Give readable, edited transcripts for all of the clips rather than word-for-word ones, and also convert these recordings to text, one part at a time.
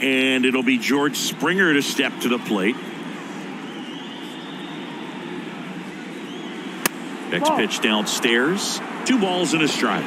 and it'll be George Springer to step to the plate. Next pitch downstairs. 2 balls and a strike.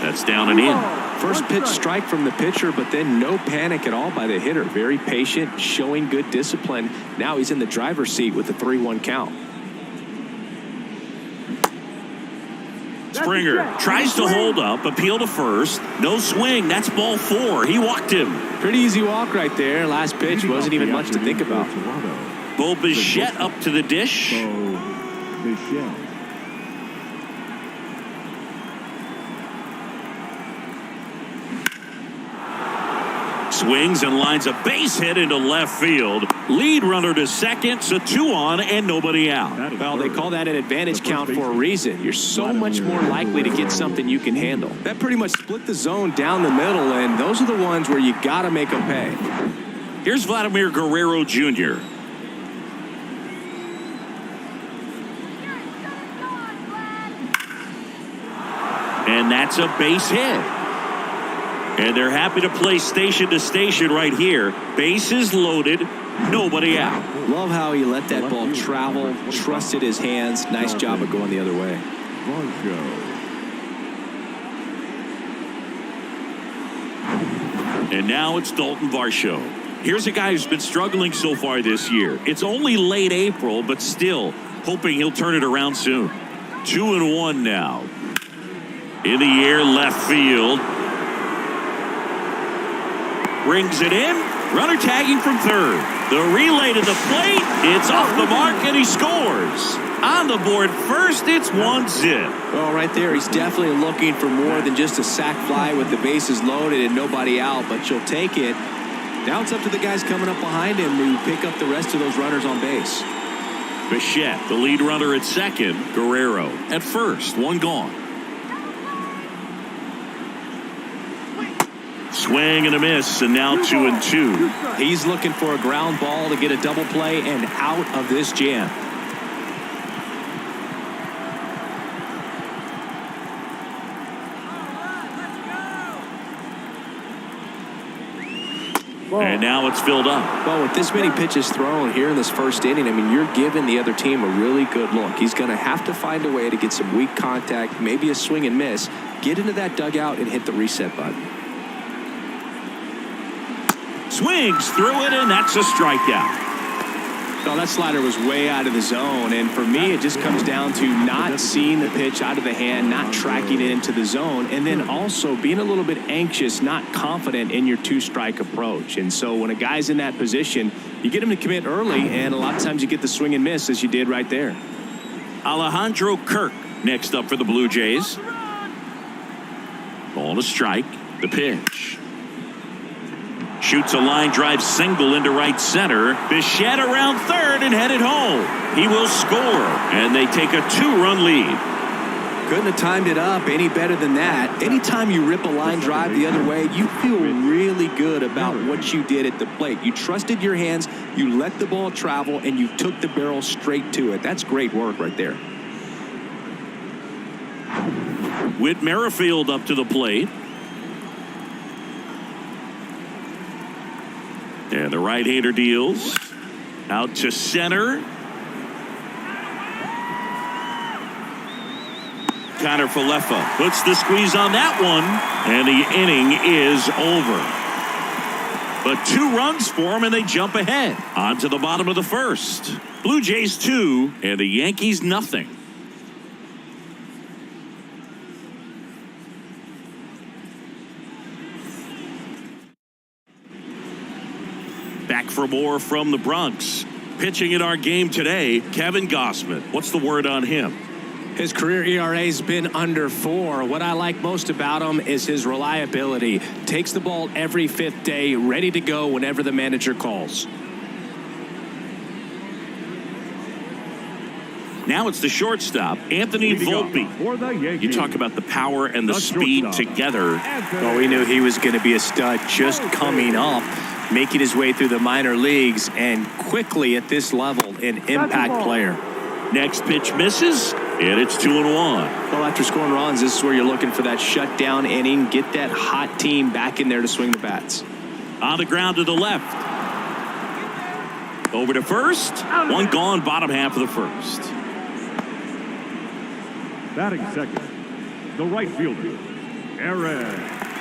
That's down and in. First pitch strike from the pitcher, but then no panic at all by the hitter. Very patient, showing good discipline. Now he's in the driver's seat with a 3-1 count. Springer tries to hold up, appeal to first. No swing. That's ball 4. He walked him. Pretty easy walk right there. Last pitch wasn't even much to think about. Bo Bichette up to the dish. Swings and lines a base hit into left field. Lead runner to second, so 2 on and nobody out. Well, they call that an advantage count for a reason. You're so much more likely to get something you can handle. That pretty much split the zone down the middle, and those are the ones where you got to make them pay. Here's Vladimir Guerrero Jr. And that's a base hit. And they're happy to play station to station right here. Bases loaded, nobody out. Love how he let that ball travel, trusted his hands. Nice job of going the other way. And now it's Dalton Varsho. Here's a guy who's been struggling so far this year. It's only late April, but still hoping he'll turn it around soon. 2-1 now. In the air, left field. Brings it in. Runner tagging from third. The relay to the plate. It's off the mark, and he scores. On the board first, it's 1-zip. Well, right there, he's definitely looking for more than just a sac fly with the bases loaded and nobody out, but you'll take it. Now it's up to the guys coming up behind him who pick up the rest of those runners on base. Bichette, the lead runner at second. Guerrero at first. 1 gone. Swing and a miss, and now 2-2. He's looking for a ground ball to get a double play and out of this jam. And now it's filled up. Well, with this many pitches thrown here in this first inning, I mean, you're giving the other team a really good look. He's going to have to find a way to get some weak contact, maybe a swing and miss, get into that dugout and hit the reset button. Swings through it, and that's a strikeout. Well, that slider was way out of the zone, and for me, it just comes down to not seeing the pitch out of the hand, not tracking it into the zone, and then also being a little bit anxious, not confident in your 2-strike approach. And so when a guy's in that position, you get him to commit early, and a lot of times you get the swing and miss, as you did right there. Alejandro Kirk next up for the Blue Jays. Ball to strike. The pitch. Shoots a line drive single into right center. Bichette around third and headed home. He will score, and they take a 2-run lead. Couldn't have timed it up any better than that. Anytime you rip a line drive the other way, you feel really good about what you did at the plate. You trusted your hands, you let the ball travel, and you took the barrel straight to it. That's great work right there. Whit Merrifield up to the plate. And the right-hander deals. Out to center. Connor Falefa puts the squeeze on that one, and the inning is over. But 2 runs for him, and they jump ahead. On to the bottom of the first. Blue Jays 2, and the Yankees nothing. Back for more from the Bronx. Pitching in our game today, Kevin Gausman. What's the word on him? His career ERA has been under 4. What I like most about him is his reliability. Takes the ball every 5th day, ready to go whenever the manager calls. Now it's the shortstop, Anthony Volpe. You talk about the power and the speed together. Well, we knew he was going to be a stud just coming up. making his way through the minor leagues and quickly at this level an impact player. Next pitch misses, and it's 2-1. Well, after scoring runs, this is where you're looking for that shutdown inning. Get that hot team back in there to swing the bats. On the ground to the left. Over to first. One gone, bottom half of the first. Batting second, the right fielder, Aaron.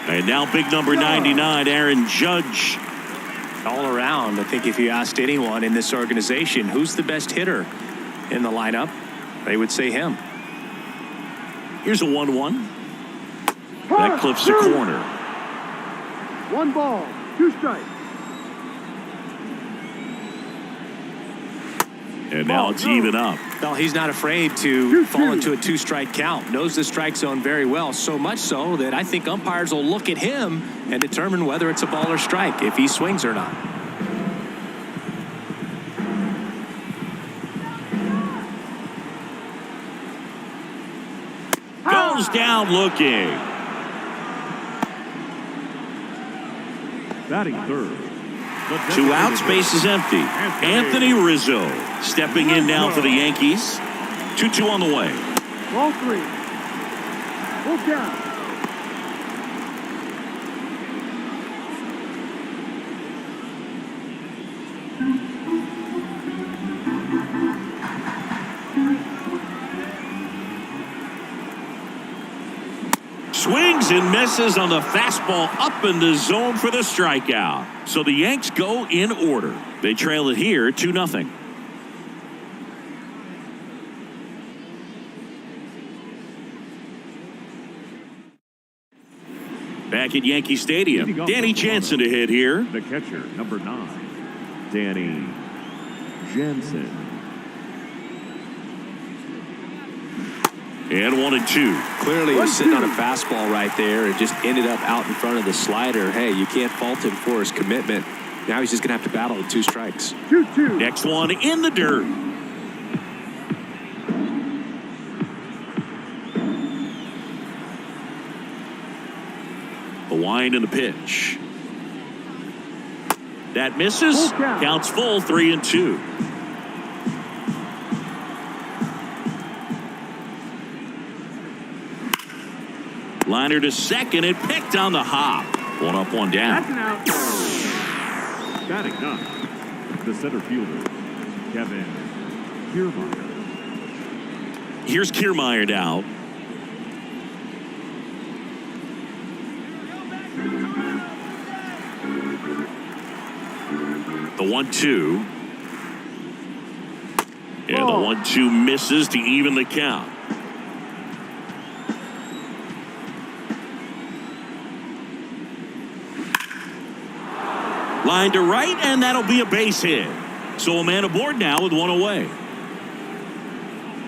And now big number 99, Aaron Judge. All around, I think if you asked anyone in this organization who's the best hitter in the lineup, they would say him. Here's a 1-1. That clips the corner. 1 ball, 2 strikes. And now it's even up. Well, he's not afraid to fall into a 2-strike count. Knows the strike zone very well, so much so that I think umpires will look at him and determine whether it's a ball or strike, if he swings or not. Goes down looking. Batting third. 2 outs, base is empty. Anthony Rizzo stepping in now for the Yankees. 2-2 on the way. Ball 3. Hold down. Swings and misses on the fastball up in the zone for the strikeout. So the Yanks go in order. They trail it here 2-0. Back at Yankee Stadium, Danny Jansen to hit here. The catcher, number 9, Danny Jansen. And 1-2. Clearly, he was sitting on a fastball right there and just ended up out in front of the slider. Hey, you can't fault him for his commitment. Now he's just going to have to battle with 2 strikes. 2-2. Next one in the dirt. The wind and the pitch. That misses. Counts full, 3-2. Liner to second and picked on the hop. 1 up, 1 down. That's an out. Batting 9, the center fielder, Kevin Kiermaier. Here's Kiermaier now. The 1-2. And the 1-2 misses to even the count. Line to right, and that'll be a base hit. So a man aboard now with 1 away.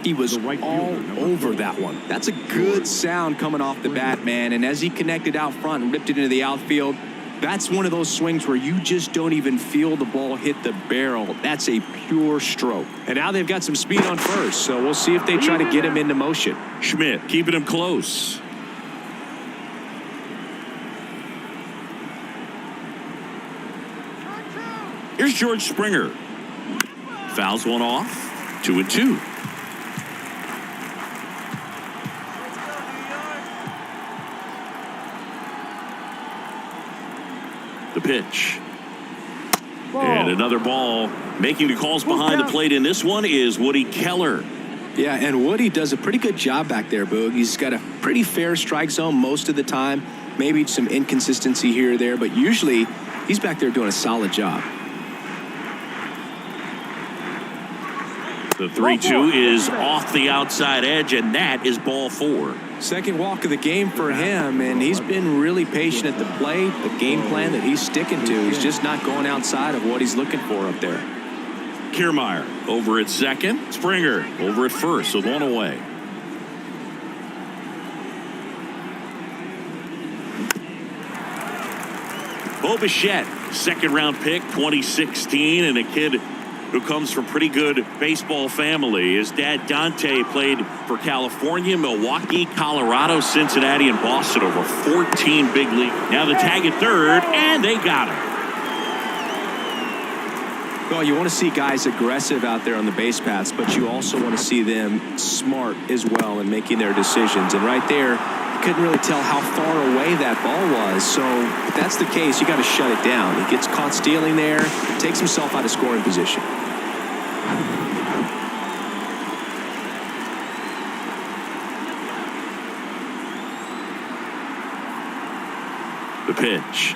He was all over that one. That's a good sound coming off the bat, man. And as he connected out front and ripped it into the outfield, that's one of those swings where you just don't even feel the ball hit the barrel. That's a pure stroke. And now they've got some speed on first, so we'll see if they try to get him into motion. Schmidt keeping him close. Here's George Springer. Fouls one off. 2-2. The pitch. And another ball. Making the calls behind the plate in this one is Woody Keller. Yeah, and Woody does a pretty good job back there, Boog. He's got a pretty fair strike zone most of the time. Maybe some inconsistency here or there, but usually he's back there doing a solid job. The 3-2 is off the outside edge, and that is ball 4. Second walk of the game for him, and he's been really patient at the plate. The game plan that he's sticking to, he's just not going outside of what he's looking for up there. Kiermaier over at second. Springer over at first with 1 away. Bo Bichette, second-round pick, 2016, and a kid who comes from pretty good baseball family. His dad, Dante, played for California, Milwaukee, Colorado, Cincinnati, and Boston over 14 big league. Now the tag at third, and they got him. Well, you want to see guys aggressive out there on the base paths, but you also want to see them smart as well in making their decisions. And right there, you couldn't really tell how far away that ball was. So if that's the case, you got to shut it down. He gets caught stealing there, takes himself out of scoring position. The pitch.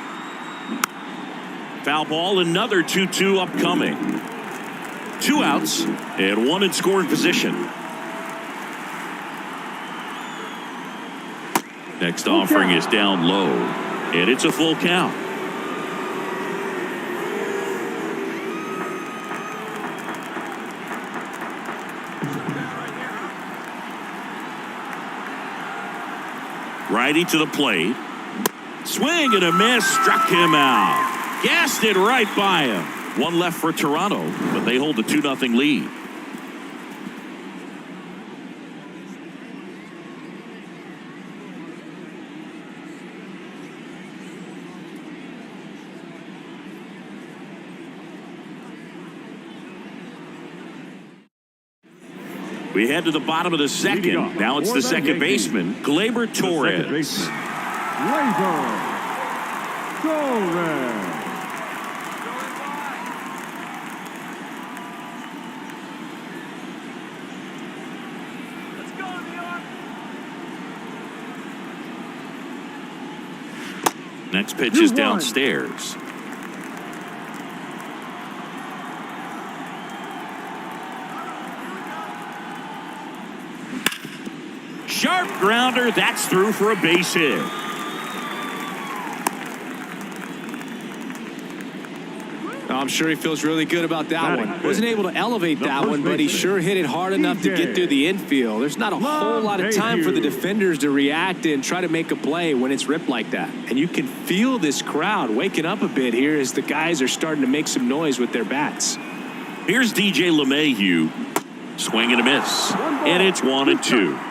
Foul ball, another 2-2 upcoming. 2 outs and 1 in scoring position. Next offering is down low, and it's a full count. Righty to the plate. Swing and a miss, struck him out. Gassed it right by him. 1 left for Toronto, but they hold a 2-0 lead. We head to the bottom of the second. Now it's the second baseman, Gleyber Torres. Gleyber Torres. Next pitch is downstairs. Sharp grounder, that's through for a base hit. I'm sure he feels really good about that one. Wasn't able to elevate that one, but he sure hit it hard enough to get through the infield. There's not a whole lot of time for the defenders to react and try to make a play when it's ripped like that. And you can feel this crowd waking up a bit here as the guys are starting to make some noise with their bats. Here's DJ LeMahieu. Swing and a miss. And it's 1-2.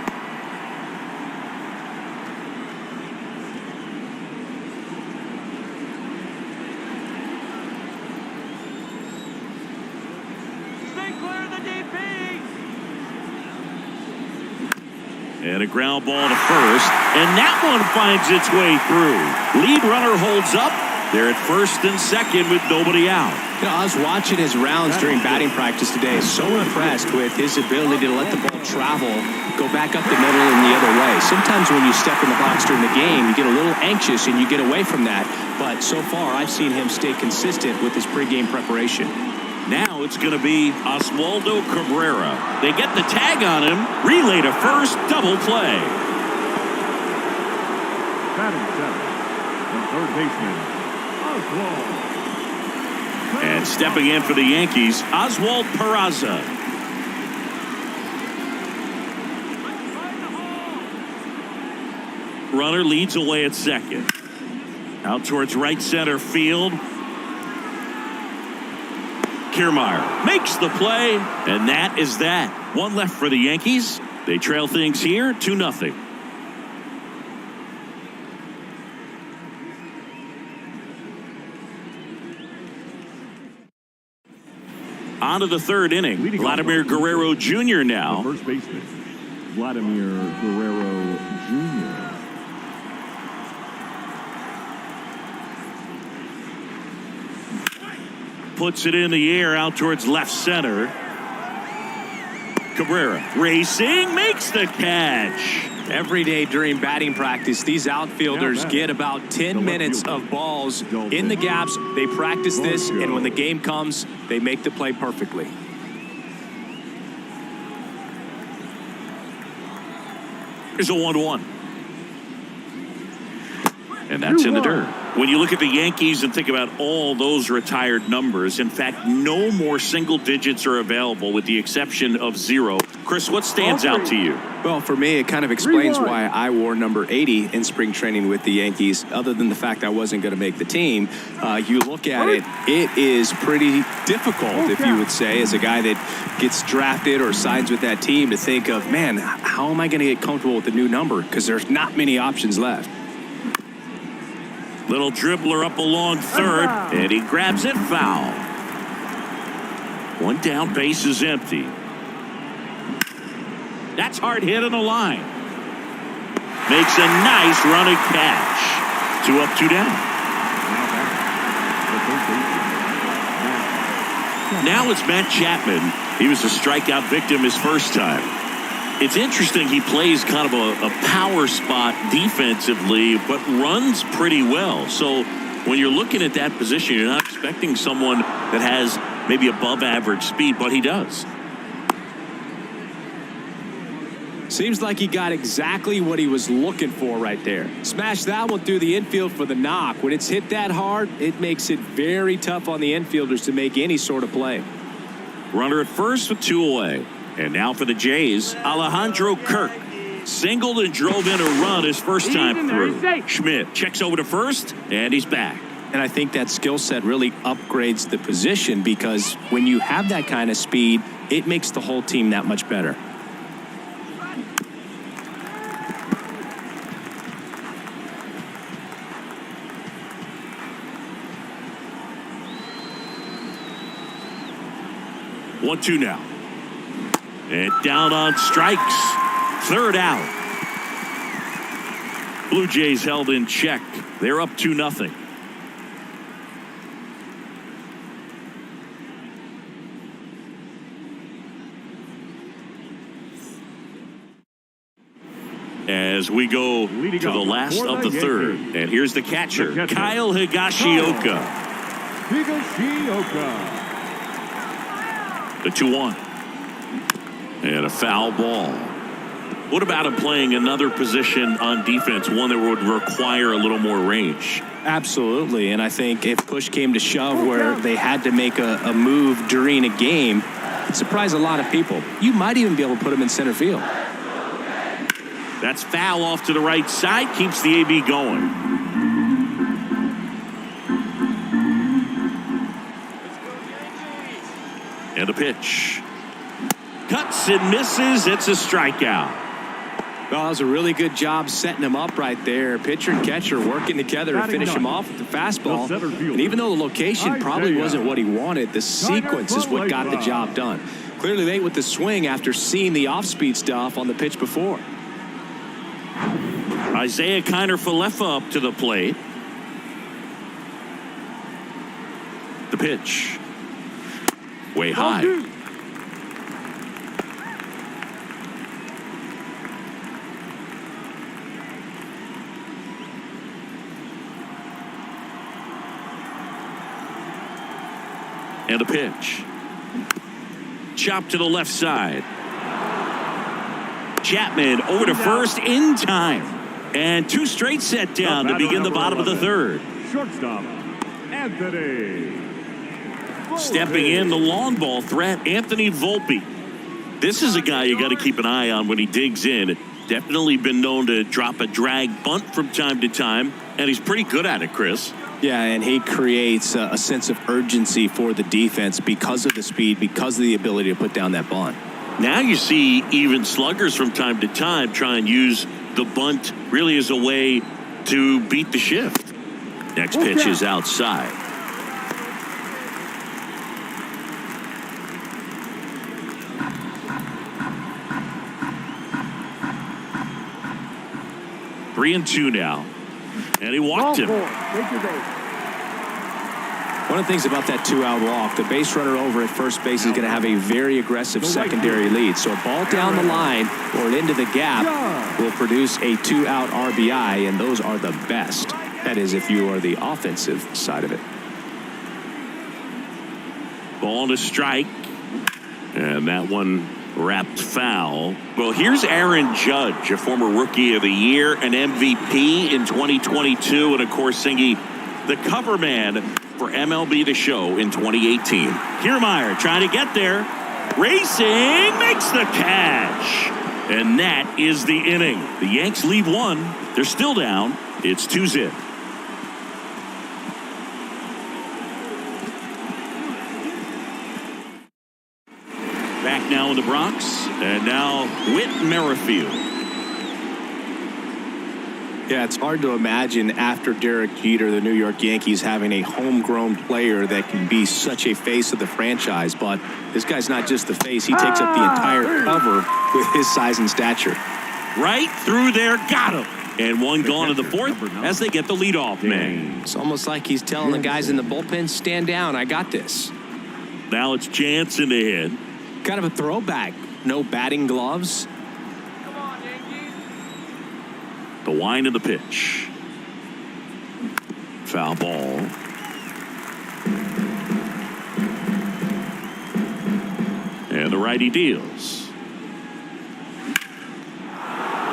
And a ground ball to first, and that one finds its way through. Lead runner holds up. They're at first and second with nobody out. You know, I was watching his rounds during batting practice today. So impressed with his ability to let the ball travel, go back up the middle and the other way. Sometimes when you step in the box during the game, you get a little anxious and you get away from that. But so far, I've seen him stay consistent with his pregame preparation. Now it's going to be Oswaldo Cabrera. They get the tag on him. Relay to first, double play. Batting seventh, the third baseman, Oswald. And stepping in for the Yankees, Oswald Peraza. Runner leads away at second. Out towards right center field. Kiermaier makes the play, and that is that. 1 left for the Yankees. They trail things here 2-0. On to the third inning. Vladimir Guerrero Jr. now. The first baseman, Vladimir Guerrero Jr. Puts it in the air out towards left center. Cabrera racing, makes the catch. Every day during batting practice, these outfielders get about 10 minutes of balls in the gaps. They practice this, and when the game comes, they make the play perfectly. Here's a 1-1. And that's in the dirt. When you look at the Yankees and think about all those retired numbers, in fact, no more single digits are available with the exception of 0. Chris, what stands out to you? Well, for me, it kind of explains why I wore number 80 in spring training with the Yankees, other than the fact I wasn't going to make the team. You look at it, it is pretty difficult, if you would say, as a guy that gets drafted or signs with that team, to think of, man, how am I going to get comfortable with the new number? Because there's not many options left. Little dribbler up along third, and he grabs it foul. One down, base is empty. That's hard hit on the line. Makes a nice running catch. 2 up, 2 down. Now it's Matt Chapman. He was a strikeout victim his first time. It's interesting he plays kind of a power spot defensively, but runs pretty well. So when you're looking at that position, you're not expecting someone that has maybe above average speed, but he does. Seems like he got exactly what he was looking for right there. Smash that one through the infield for the knock. When it's hit that hard, it makes it very tough on the infielders to make any sort of play. Runner at first with 2 away. And now for the Jays, Alejandro Kirk singled and drove in a run his first time through. Schmidt checks over to first, and he's back. And I think that skill set really upgrades the position, because when you have that kind of speed, it makes the whole team that much better. One, 2 now. And down on strikes. 3rd out. Blue Jays held in check. They're up 2-0. As we go to the last of the 3rd. And here's the catcher, Kyle Higashioka. The 2-1. And a foul ball. What about him playing another position on defense, one that would require a little more range? Absolutely. And I think if push came to shove where they had to make a move during a game, it surprised a lot of people. You might even be able to put him in center field. That's foul off to the right side. Keeps the AB going. And the pitch. Cuts and misses. It's a strikeout. Well, that was a really good job setting him up right there. Pitcher and catcher working together to finish him off with the fastball. And even though the location probably wasn't what he wanted, the sequence is what got the job done. Clearly late with the swing after seeing the off-speed stuff on the pitch before. Isaiah Kiner-Falefa up to the plate. The pitch. Way high. And the pitch. Chop to the left side. Chapman over to first in time. And 2 straight set down to begin the bottom of the 3rd. Shortstop, Anthony. Stepping in, the long ball threat, Anthony Volpe. This is a guy you got to keep an eye on when he digs in. Definitely been known to drop a drag bunt from time to time, and he's pretty good at it, Chris. Yeah, and he creates a sense of urgency for the defense because of the speed, because of the ability to put down that bunt. Now you see even sluggers from time to time try and use the bunt really as a way to beat the shift. Next pitch is outside. Three and 2 now. And he walked him. One of the things about that 2-out walk, the base runner over at first base is going to have a very aggressive secondary lead. So a ball down the line or into the gap will produce a 2-out RBI, and those are the best. That is, if you are the offensive side of it. Ball to strike. And that one wrapped foul. Well, here's Aaron Judge, a former Rookie of the Year, an MVP in 2022, and of course singing the cover man for MLB The Show in 2018. Kiermaier trying to get there. Racing, makes the catch. And that is the inning. The Yanks lead 1. They're still down. It's 2-0. Back now in the Bronx. And now Whit Merrifield. Yeah, it's hard to imagine after Derek Jeter, the New York Yankees, having a homegrown player that can be such a face of the franchise. But this guy's not just the face. He takes up the entire cover with his size and stature. Right through there, got him. And one gone in the fourth as they get the leadoff man. It's almost like he's telling the guys in the bullpen, stand down, I got this. Now it's Jansen to hit. Kind of a throwback. No batting gloves. The wind of the pitch. Foul ball. And the righty deals.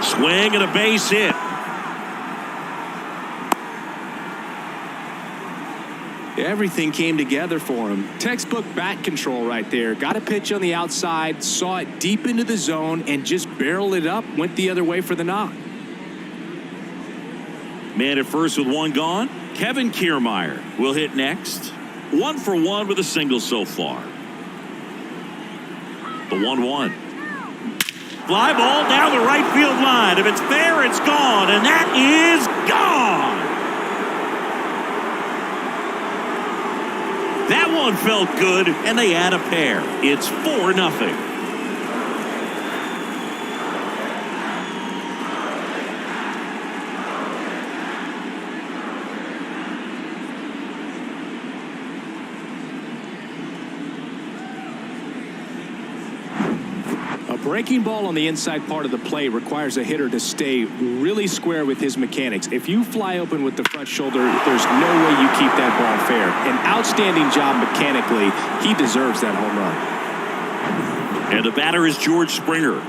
Swing and a base hit. Everything came together for him. Textbook bat control right there. Got a pitch on the outside, saw it deep into the zone, and just barreled it up, went the other way for the knock. Man at first with one gone. Kevin Kiermaier will hit next. 1 for 1 with a single so far. The 1-1. Fly ball down the right field line. If it's fair, it's gone, and that is gone. That one felt good, and they add a pair. It's 4-0. Breaking ball on the inside part of the plate requires a hitter to stay really square with his mechanics. If you fly open with the front shoulder, there's no way you keep that ball fair. An outstanding job mechanically. He deserves that home run. And the batter is George Springer.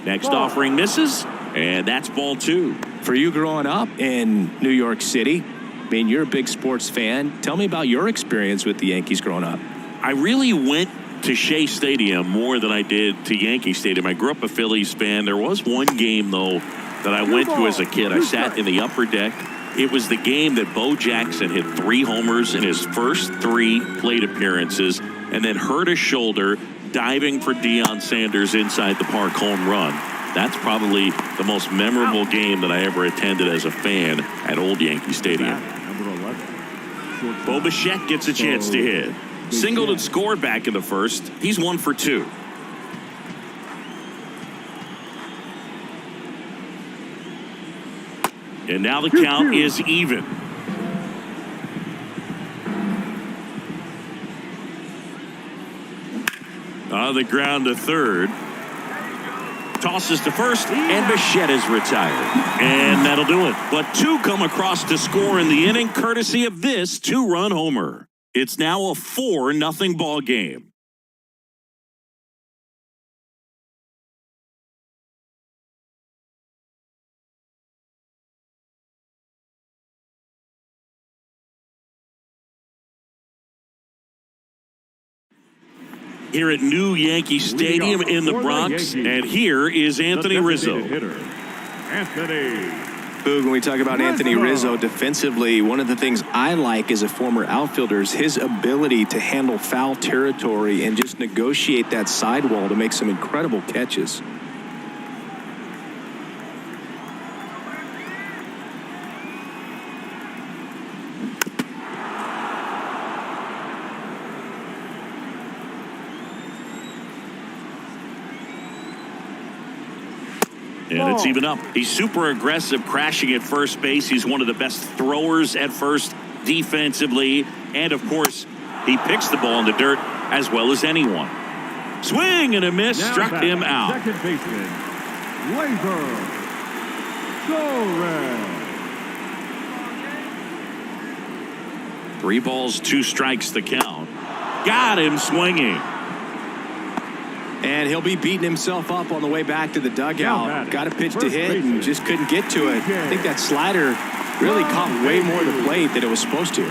Next offering misses, and that's ball 2. For you growing up in New York City, I mean, you're a big sports fan. Tell me about your experience with the Yankees growing up. I really went to Shea Stadium more than I did to Yankee Stadium. I grew up a Phillies fan. There was one game, though, that I went to as a kid. I sat in the upper deck. It was the game that Bo Jackson hit 3 homers in his first 3 plate appearances and then hurt his shoulder diving for Deion Sanders' inside the park home run. That's probably the most memorable game that I ever attended as a fan at Old Yankee Stadium. Bo Bichette gets a chance to hit. Singled and scored back in the first. He's 1 for 2. And now the count is even. On the ground to third. Tosses to first, and Bichette is retired. And that'll do it. But 2 come across to score in the inning, courtesy of this 2-run homer. It's now a 4-0 ball game. Here at New Yankee Stadium in the Bronx, and here is Anthony Rizzo. Boog, when we talk about Anthony Rizzo defensively, one of the things I like as a former outfielder is his ability to handle foul territory and just negotiate that sidewall to make some incredible catches. And it's even up. He's super aggressive, crashing at first base. He's one of the best throwers at first defensively. And, of course, he picks the ball in the dirt as well as anyone. Swing and a miss, now struck him out. Second baseman, Laser Torres. 3 balls, 2 strikes the count. Got him swinging. And he'll be beating himself up on the way back to the dugout. Got a pitch to hit and just couldn't get to it. I think that slider really caught way more to the plate than it was supposed to.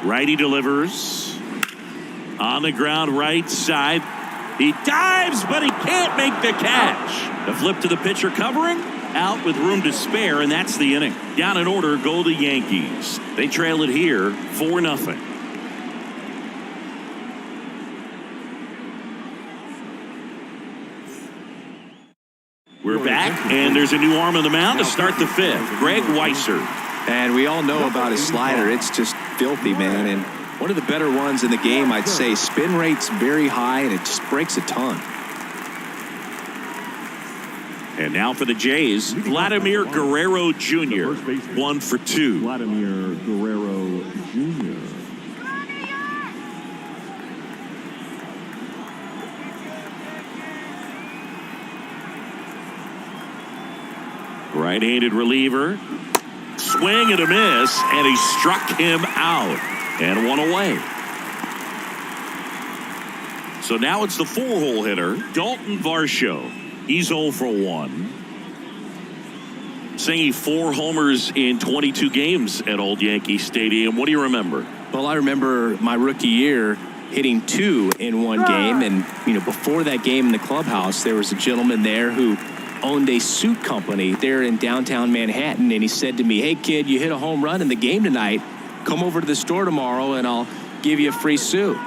Righty delivers. On the ground, right side. He dives, but he can't make the catch. The flip to the pitcher covering. out with room to spare, and that's the inning. Down in order go the Yankees. They trail it here 4-0. We're back, and there's a new arm on the mound to start the fifth. Greg Weisser. And we all know about his slider. It's just filthy, man. And one of the better ones in the game, I'd say. Spin rate's very high, and it just breaks a ton. And now for the Jays, Vladimir Guerrero Jr. 1 for 2. Vladimir Guerrero Jr. Right-handed reliever. Swing and a miss, and he struck him out. And one away. So now it's the 4-hole hitter, Dalton Varsho. He's 0 for 1. Singing 4 homers in 22 games at Old Yankee Stadium. What do you remember? Well, I remember my rookie year hitting 2 in one game. And, before that game in the clubhouse, there was a gentleman there who owned a suit company there in downtown Manhattan. And he said to me, "Hey, kid, you hit a home run in the game tonight. Come over to the store tomorrow and I'll give you a free suit."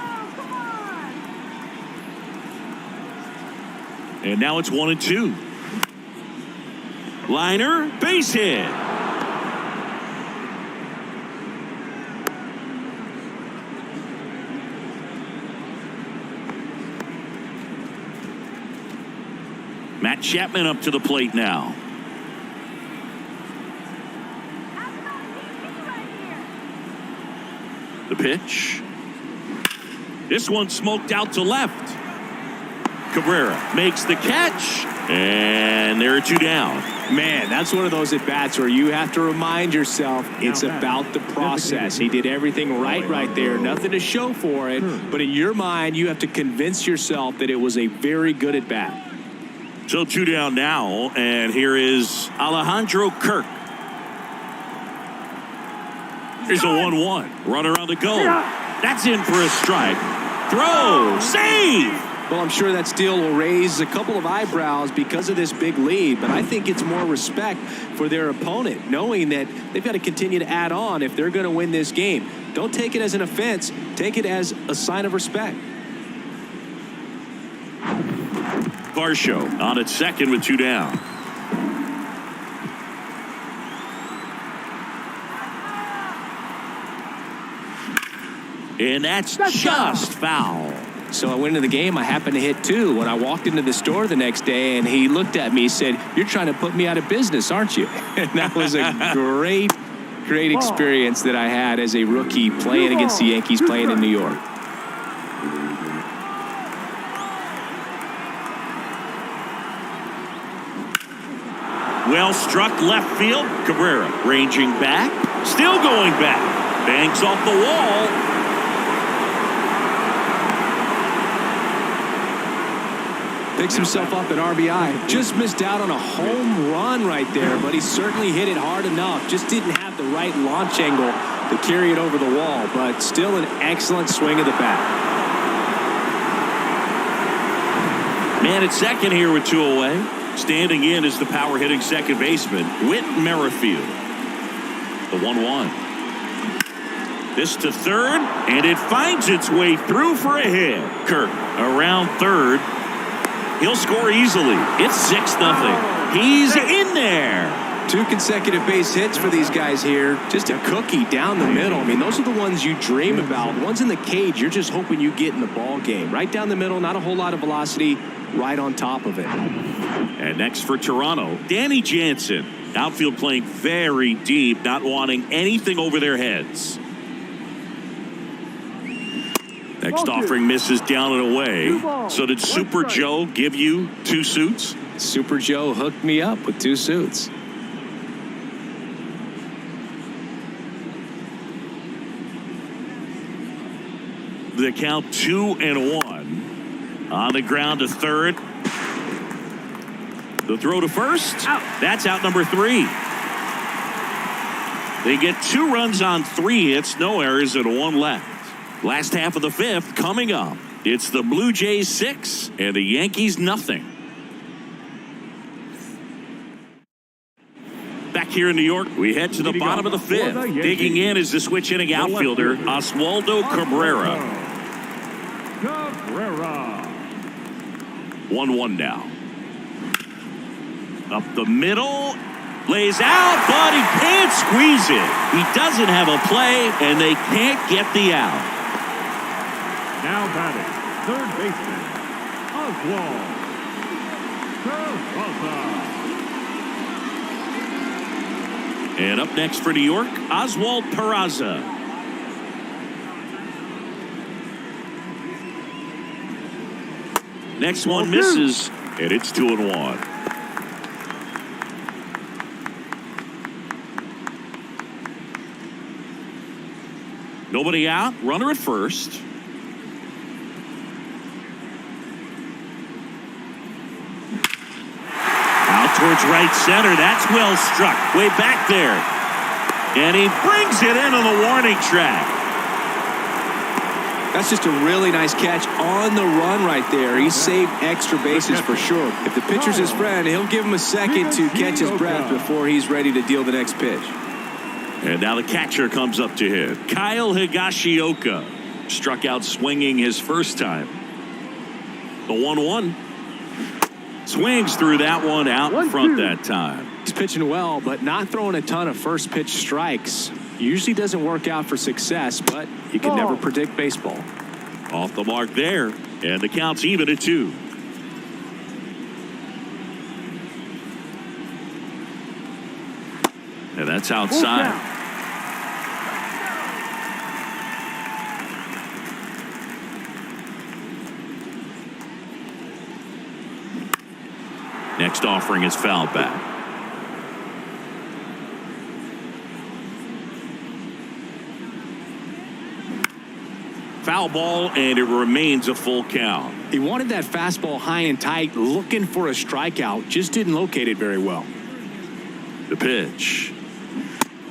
And now it's 1-2. Liner, base hit. Matt Chapman up to the plate now. The pitch. This one smoked out to left. Cabrera makes the catch, and there are 2 down. Man, that's one of those at-bats where you have to remind yourself it's about the process. He did everything right there. Nothing to show for it, but in your mind, you have to convince yourself that it was a very good at-bat. So 2 down now, and here is Alejandro Kirk. Here's a 1-1. Runner on the go. That's in for a strike. Throw. Save. Well, I'm sure that steal will raise a couple of eyebrows because of this big lead, but I think it's more respect for their opponent, knowing that they've got to continue to add on if they're going to win this game. Don't take it as an offense. Take it as a sign of respect. Varsho on at second with 2 down. And that's just foul. So I went into the game. I happened to hit 2 when I walked into the store the next day, and he looked at me and said, "You're trying to put me out of business, aren't you?" And that was a great experience that I had as a rookie playing against the Yankees, playing in New York. Well struck left field. Cabrera ranging back. Still going back. Banks off the wall. Picks himself up at RBI. Just missed out on a home run right there, but he certainly hit it hard enough. Just didn't have the right launch angle to carry it over the wall, but still an excellent swing of the bat. Man at second here with 2 away. Standing in is the power hitting second baseman, Whit Merrifield. The 1-1. This to third, and it finds its way through for a hit. Kirk around third. He'll score easily. It's 6-0. He's in there. 2 consecutive base hits for these guys here. Just a cookie down the middle. I mean, those are the ones you dream about. Ones in the cage, you're just hoping you get in the ball game. Right down the middle, not a whole lot of velocity, right on top of it. And next for Toronto, Danny Jansen. Outfield playing very deep, not wanting anything over their heads. Next offering misses down and away. So did Super Joe give you 2 suits? Super Joe hooked me up with 2 suits. The count 2-1. On the ground to third. The throw to first. That's out number 3. They get 2 runs on 3 hits, no errors, and 1 left. Last half of the 5th coming up. It's the Blue Jays 6 and the Yankees nothing. here in New York. We head to the bottom of the fifth. Digging in is the switch hitting outfielder, Oswaldo Cabrera. 1-1 now. Up the middle. Lays out, but he can't squeeze it. He doesn't have a play, and they can't get the out. Now batting, third baseman, Oswald Peraza. And up next for New York, Oswald Peraza. Next one misses, and it's 2-1. Nobody out, runner at first. Out towards right center. That's well struck. Way back there. And he brings it in on the warning track. That's just a really nice catch on the run right there. He saved extra bases for sure. If the pitcher's his friend, he'll give him a second to catch his breath before he's ready to deal the next pitch. And now the catcher comes up to hit. Kyle Higashioka struck out swinging his first time. The 1-1. Swings through that one out in front that time. He's pitching well, but not throwing a ton of first pitch strikes. Usually doesn't work out for success, but you can never predict baseball. Off the mark there, and the count's even at 2. And that's outside. Next offering is foul back. Foul ball, and it remains a full count. He wanted that fastball high and tight, looking for a strikeout, just didn't locate it very well. The pitch.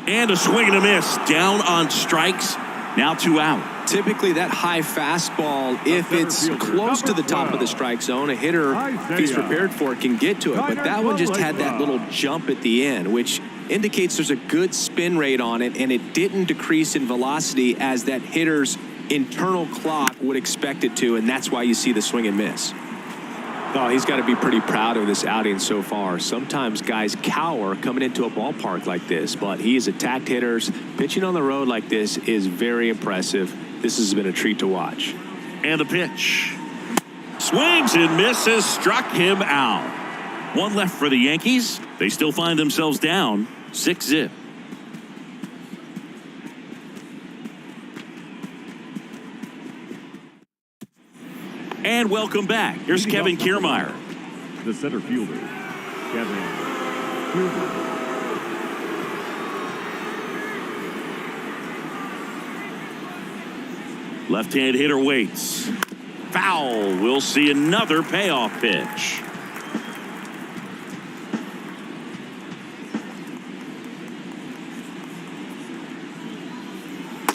And a swing and a miss. Down on strikes. Now 2 out. Typically that high fastball, if it's close to the top of the strike zone, a hitter, if he's prepared for it, can get to it. But that one just had that little jump at the end, which indicates there's a good spin rate on it, and it didn't decrease in velocity as that hitter's internal clock would expect it to, and that's why you see the swing and miss. Oh, he's got to be pretty proud of this outing so far. Sometimes guys cower coming into a ballpark like this, but he has attacked hitters. Pitching on the road like this is very impressive. This has been a treat to watch. And the pitch. Swings and misses, struck him out. 1 left for the Yankees. They still find themselves down 6-0. And welcome back. Here's Kevin Kiermaier. The center fielder, Kevin Kiermaier. Left-hand hitter waits. Foul. We'll see another payoff pitch.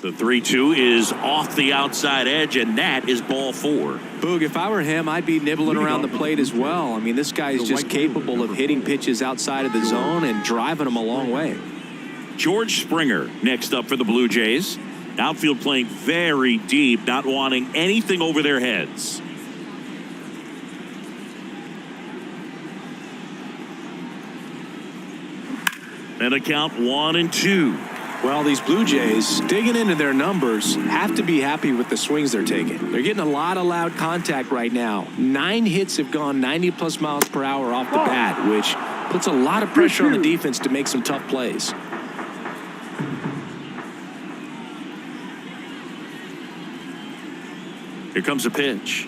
The 3-2 is off the outside edge, and that is ball 4. Boog, if I were him, I'd be nibbling around the plate as well. I mean, this guy is just capable of hitting pitches outside of the zone and driving them a long way. George Springer next up for the Blue Jays. Outfield playing very deep, not wanting anything over their heads. And a count 1-2. Well, these Blue Jays, digging into their numbers, have to be happy with the swings they're taking. They're getting a lot of loud contact right now. 9 hits have gone 90+ miles per hour off the bat, which puts a lot of pressure on the defense to make some tough plays. Here comes a pitch.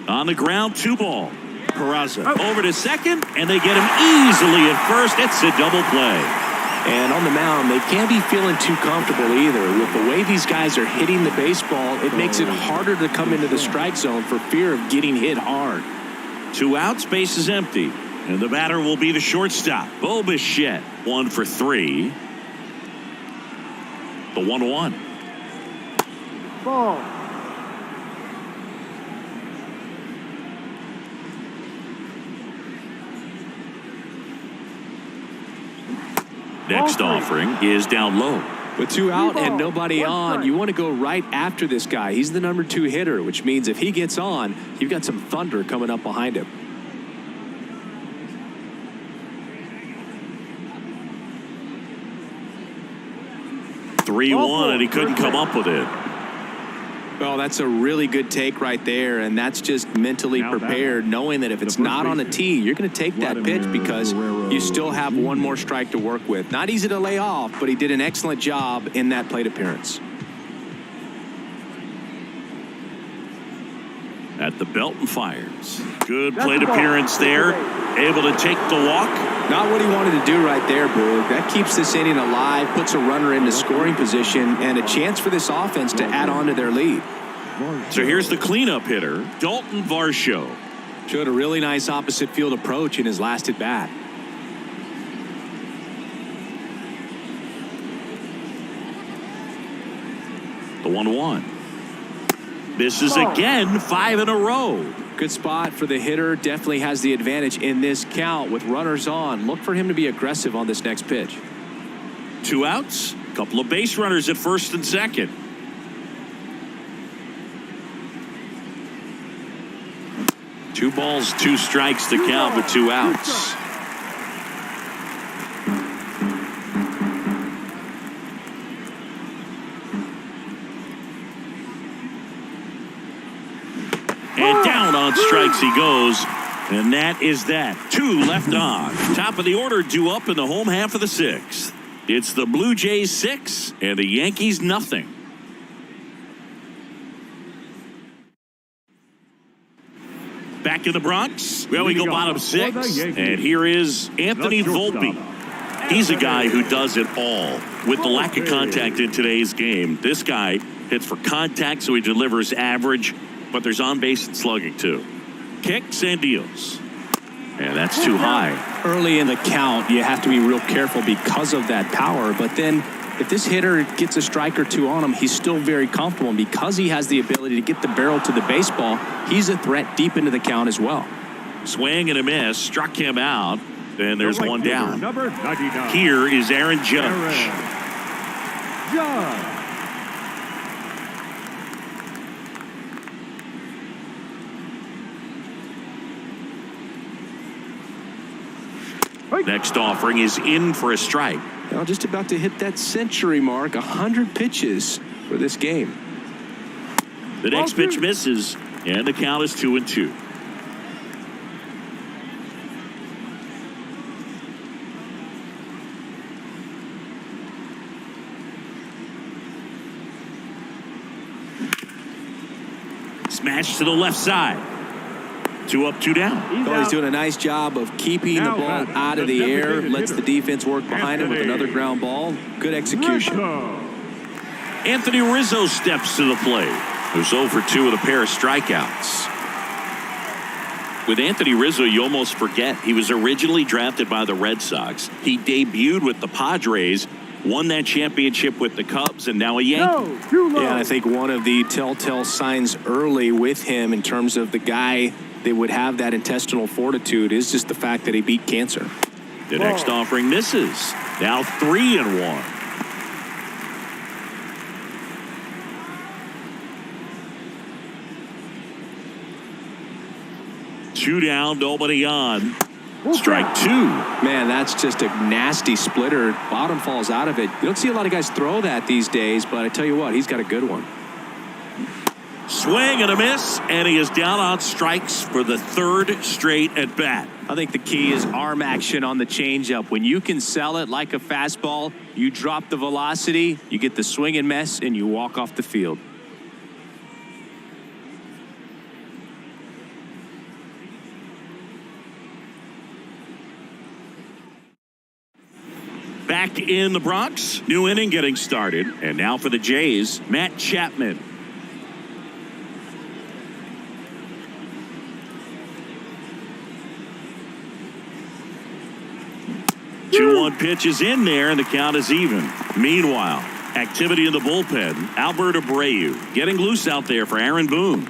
On the ground, 2 ball. Peraza over to second, and they get him easily at first. It's a double play. And on the mound, they can't be feeling too comfortable either. With the way these guys are hitting the baseball, it makes it harder to come into the strike zone for fear of getting hit hard. 2 outs, base is empty. And the batter will be the shortstop, Bo Bichette. 1 for 3. The 1-1. Ball. Next offering is down low. With 2 out and nobody on, you want to go right after this guy. He's the number 2 hitter, which means if he gets on, you've got some thunder coming up behind him. (3-1), and he couldn't come up with it. Well, that's a really good take right there, and that's just mentally prepared, knowing that if it's not on the tee, you're going to take that pitch because you still have one more strike to work with. Not easy to lay off, but he did an excellent job in that plate appearance. At the belt and fires. Good plate appearance there. Able to take the walk. Not what he wanted to do right there, Boog. That keeps this inning alive, puts a runner into scoring position, and a chance for this offense to add on to their lead. So here's the cleanup hitter, Dalton Varsho. Showed a really nice opposite field approach in his last at bat. The 1-1. Misses again, 5 in a row. Good spot for the hitter. Definitely has the advantage in this count with runners on. Look for him to be aggressive on this next pitch. 2 outs. Couple of base runners at first and second. Two balls, 2 strikes to count with 2 outs. And down on strikes he goes. And that is that. 2 left on. Top of the order due up in the home half of the 6th. It's the Blue Jays 6 and the Yankees nothing. Back in the Bronx. Well, we go bottom 6. And here is Anthony Volpe. He's a guy who does it all. With the lack of contact in today's game, this guy hits for contact, so he delivers average. But there's on base and slugging too. Kicks and deals. And that's too high. Early in the count, you have to be real careful because of that power. But then if this hitter gets a strike or 2 on him, he's still very comfortable. And because he has the ability to get the barrel to the baseball, he's a threat deep into the count as well. Swing and a miss. Struck him out. And there's one down. Number 99. Here is Aaron Judge. Next offering is in for a strike. Now just about to hit that century mark, 100 pitches for this game. The next pitch misses, and the count is 2-2. Smash to the left side. 2 up, 2 down. He's doing a nice job of keeping the ball out of the air. Lets the defense work behind him with another ground ball. Good execution. Anthony Rizzo steps to the plate. Who's 0 for 2 with a pair of strikeouts. With Anthony Rizzo, you almost forget he was originally drafted by the Red Sox. He debuted with the Padres, won that championship with the Cubs, and now a Yankee. Yeah, and I think one of the telltale signs early with him in terms of the guy that would have that intestinal fortitude is just the fact that he beat cancer. The next offering misses. Now 3-1. Two down, nobody on. Strike 2. Man, that's just a nasty splitter. Bottom falls out of it. You don't see a lot of guys throw that these days, but I tell you what, he's got a good one. Swing and a miss, and he is down on strikes for the 3rd straight at bat. I think the key is arm action on the changeup. When you can sell it like a fastball, you drop the velocity, you get the swing and miss, and you walk off the field. Back in the Bronx, new inning getting started. And now for the Jays, Matt Chapman. One pitch is in there, and the count is even. Meanwhile, activity in the bullpen. Albert Abreu getting loose out there for Aaron Boone.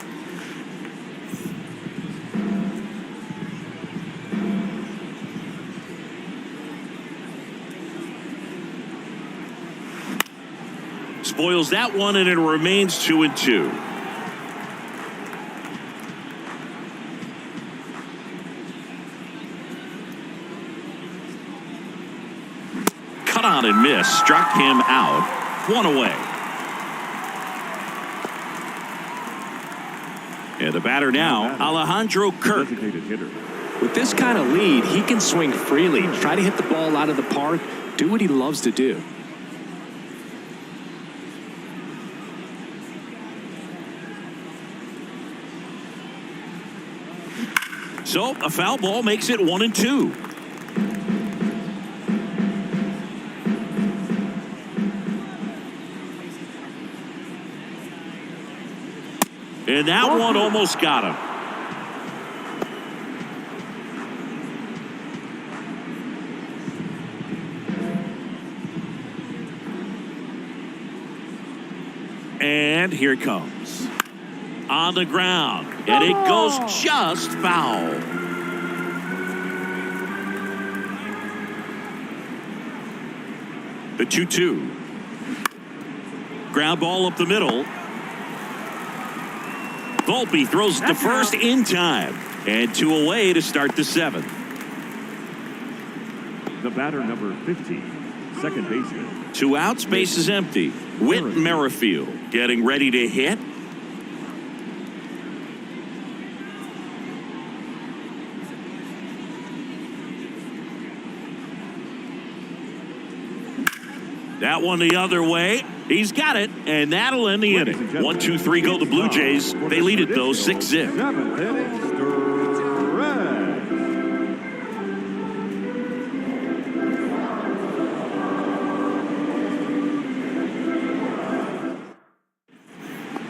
spoils that one, and it remains 2-2. Cut on and miss. Struck him out. 1 away. And the batter now, Alejandro Kirk. With this kind of lead, he can swing freely, try to hit the ball out of the park, do what he loves to do. So a foul ball makes it 1-2. And that one almost got him. And here it comes. On the ground. And it goes just foul. The 2-2. Ground ball up the middle. Volpe throws it to first in time. And 2 away to start the 7th. The batter, number 15, second baseman. 2 outs, base is empty. Whit Merrifield getting ready to hit. That one the other way. He's got it, and that'll end the inning. 1-2-3 go the Blue Jays. They lead it, though, 6-0. 7th inning,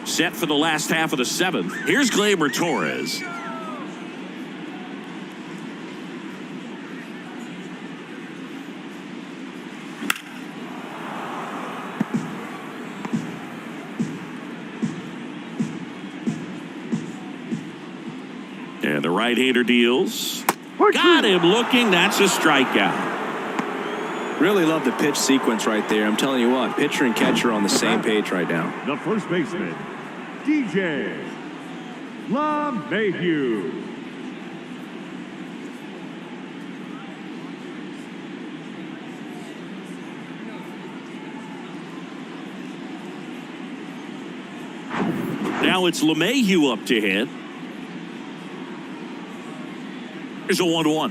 Set for the last half of the 7th. Here's Gleyber Torres. And the right-hander deals. Got him looking. That's a strikeout. Really love the pitch sequence right there. I'm telling you what, pitcher and catcher on the same page right now. the first baseman, DJ LeMahieu. Now it's LeMahieu up to hit. Here's a 1-1.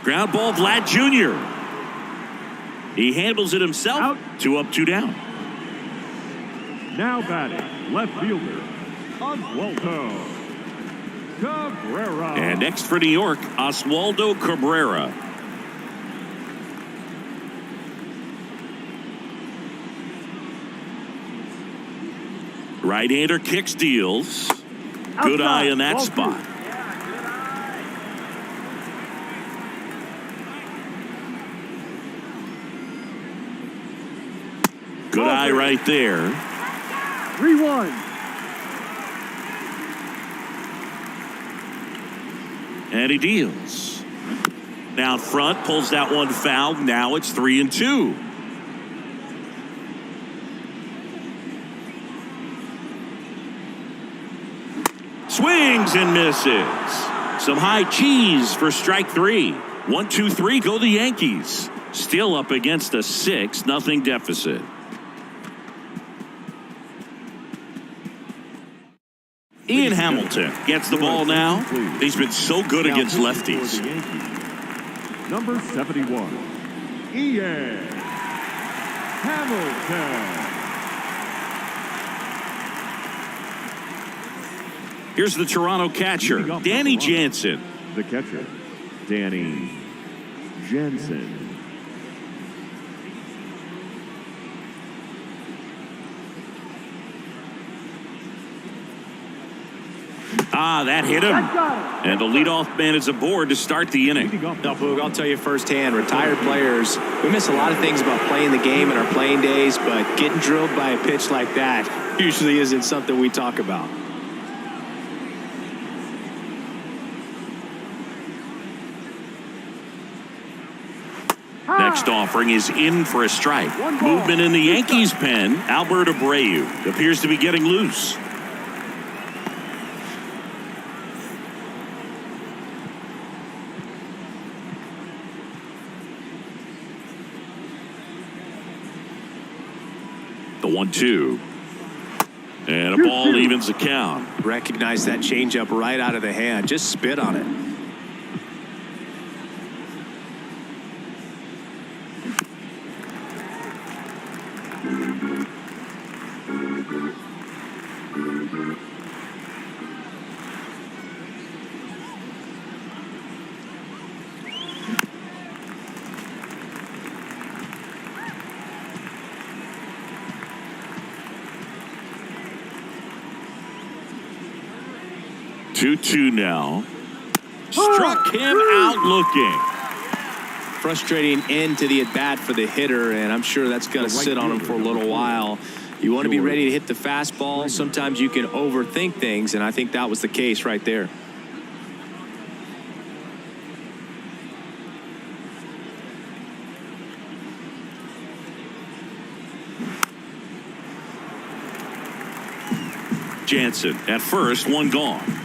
Ground ball, Vlad Jr. He handles it himself. Out. 2 up, 2 down. Now batting, left fielder, Oswaldo Cabrera. And next for New York, Oswaldo Cabrera. Right-hander kicks, deals. Good eye in that spot. Good eye right there. 3-1. And he deals. Now front, pulls that one foul. Now it's 3-2. Swings and misses. Some high cheese for strike 3. 1-2-3 go the Yankees. Still up against a 6-0 deficit. Ian Hamilton gets the ball now. He's been so good against lefties. Number 71, Ian Hamilton. Here's the Toronto catcher, Danny Jansen. The catcher, Danny Jansen. That hit him. And the leadoff man is aboard to start the inning. No, Boog, I'll tell you firsthand, retired players, we miss a lot of things about playing the game in our playing days, but getting drilled by a pitch like that usually isn't something we talk about. Next offering is in for a strike. Movement in the Yankees pen. Albert Abreu appears to be getting loose. The 1-2. And a ball evens the count. Recognize that changeup right out of the hand. Just spit on it. Two now. Struck him out looking. Frustrating end to the at-bat for the hitter, and I'm sure that's going to sit on him for a little while. You want to be ready to hit the fastball. Sometimes you can overthink things, and I think that was the case right there. Jansen at first, one gone.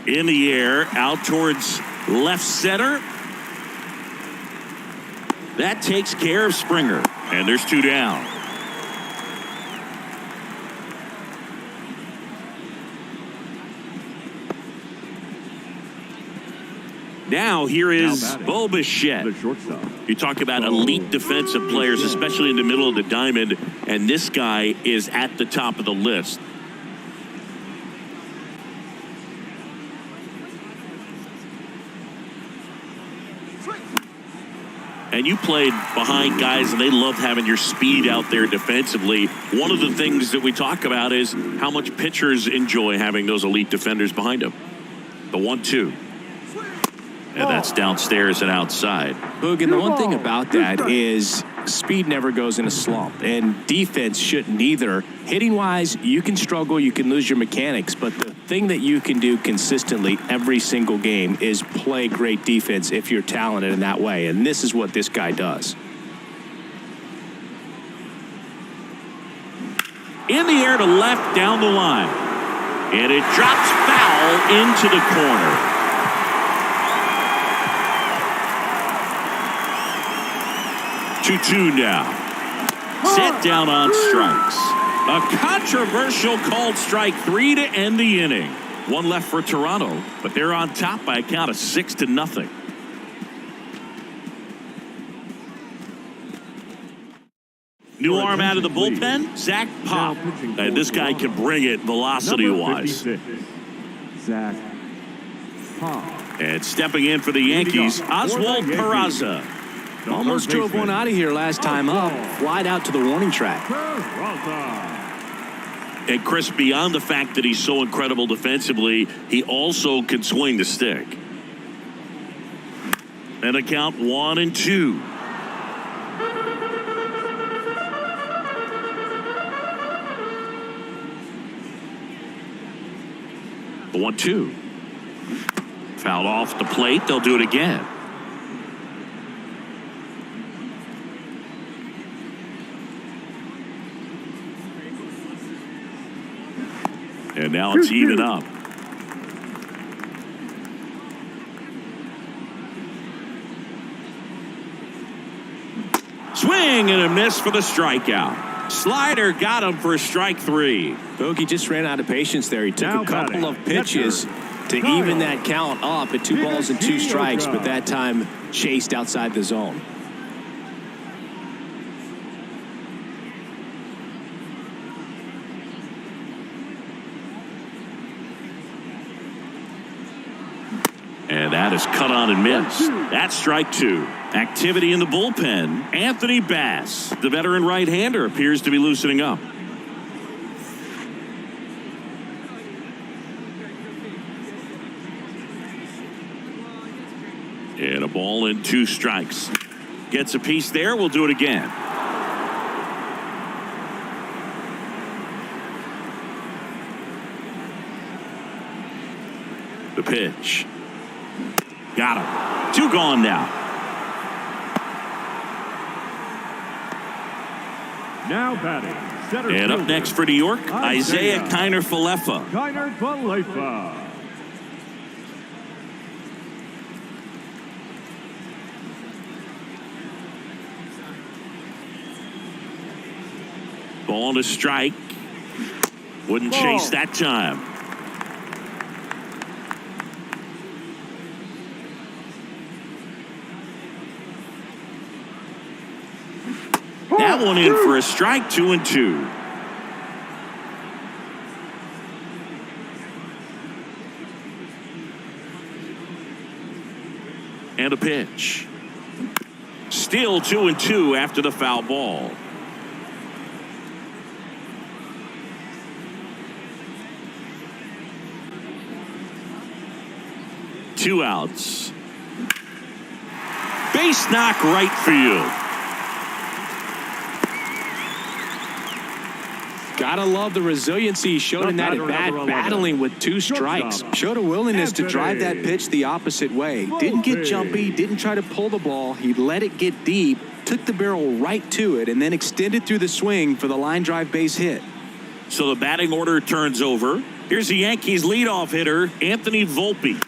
In the air, out towards left center. That takes care of Springer. And there's two down. Now here is Bo Bichette. You talk about elite defensive players, especially in the middle of the diamond, and this guy is at the top of the list. And you played behind guys, and they love having your speed out there defensively. One of the things that we talk about is how much pitchers enjoy having those elite defenders behind them. The 1-2. And that's downstairs and outside. Boog, and the one thing about that is speed never goes in a slump, and defense shouldn't either. Hitting-wise, you can struggle, you can lose your mechanics, but the thing that you can do consistently every single game is play great defense if you're talented in that way, and this is what this guy does. In the air to left down the line. And it drops foul into the corner. Two now. Set down on strikes. A controversial called strike 3 to end the inning. One left for Toronto, but they're on top by a count of 6-0. New arm out of the bullpen, Zach Pop. And this guy can bring it velocity-wise. Zach Pop. And stepping in for the Yankees, Oswald Peraza. Almost drove one out of here last time up. Flied out to the warning track. And Chris, beyond the fact that he's so incredible defensively, he also can swing the stick. And a count 1-2. The 1-2. Fouled off the plate. They'll do it again. And now it's even up. Swing and a miss for the strikeout. Slider got him for strike 3. Bogey just ran out of patience there. He took a couple of pitches to even that count up at 2 balls and 2 strikes, but that time chased outside the zone. And that is cut on and missed. That's strike 2. Activity in the bullpen. Anthony Bass, the veteran right-hander, appears to be loosening up. And a ball and 2 strikes. Gets a piece there. We'll do it again. The pitch. Got him. 2 gone now. Now batting. Center And up fielder, next for New York, Isaiah Kiner-Falefa. Kiner-Falefa. Ball to strike. Wouldn't chase that time. That one in for a strike. 2-2. And a pitch. Still 2-2 after the foul ball. Two outs. Base knock right field. Gotta love the resiliency he showed in that at bat, battling with 2 strikes. Showed a willingness to drive that pitch the opposite way. Didn't get jumpy, didn't try to pull the ball. He let it get deep, took the barrel right to it, and then extended through the swing for the line drive base hit. So the batting order turns over. Here's the Yankees leadoff hitter, Anthony Volpe.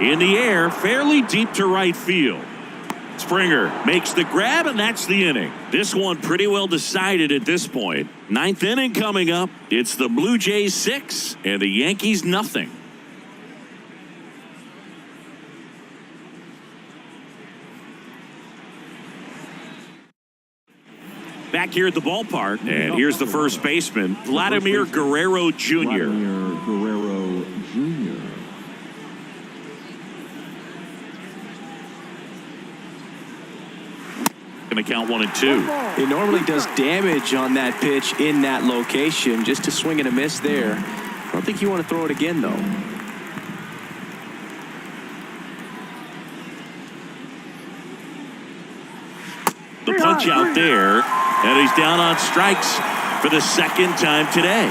In the air, fairly deep to right field. Springer makes the grab, and that's the inning. This one pretty well decided at this point. 9th inning coming up. It's the Blue Jays 6 and the Yankees nothing. Back here at the ballpark, and here's the first baseman, Vladimir Guerrero Jr. Vladimir Guerrero Jr. Going to count 1-2. It normally does damage on that pitch in that location. Just a swing and a miss there. I don't think you want to throw it again, though. The punch out there, and he's down on strikes for the 2nd time today.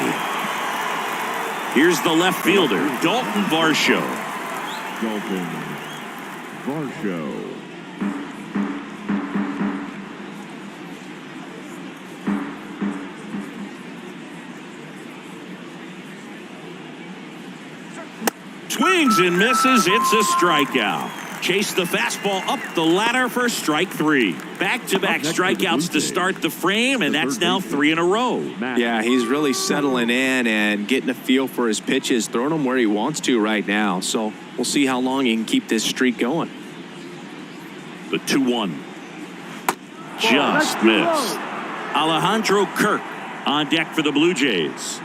Here's the left fielder, Dalton Varsho. Dalton Varsho. Swings and misses. It's a strikeout. Chase the fastball up the ladder for strike 3. Back-to-back strikeouts to start the frame, and that's now 3 in a row. Yeah, he's really settling in and getting a feel for his pitches, throwing them where he wants to right now. So we'll see how long he can keep this streak going. The 2-1. Just missed. Alejandro Kirk on deck for the Blue Jays.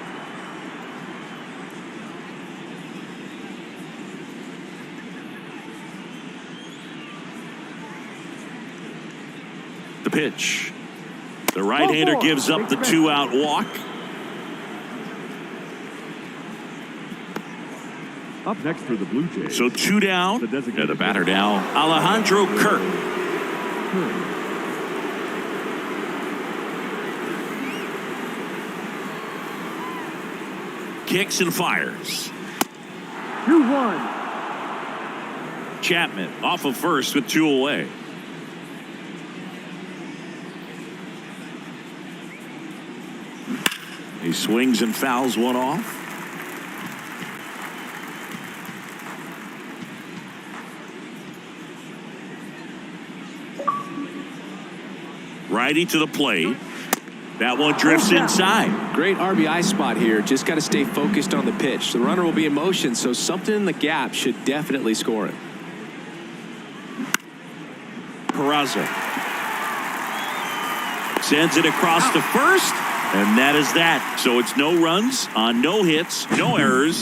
The pitch. The right-hander gives up the 2-out walk. Up next for the Blue Jays. So 2 down. And the batter now, Alejandro Kirk. Kicks and fires. 2-1. Chapman off of first with 2 away. He swings and fouls one off. Righty to the plate. That one drifts inside. Great RBI spot here. Just got to stay focused on the pitch. The runner will be in motion, so something in the gap should definitely score it. Peraza sends it across to first, and that is that. So it's no runs on no hits, no errors.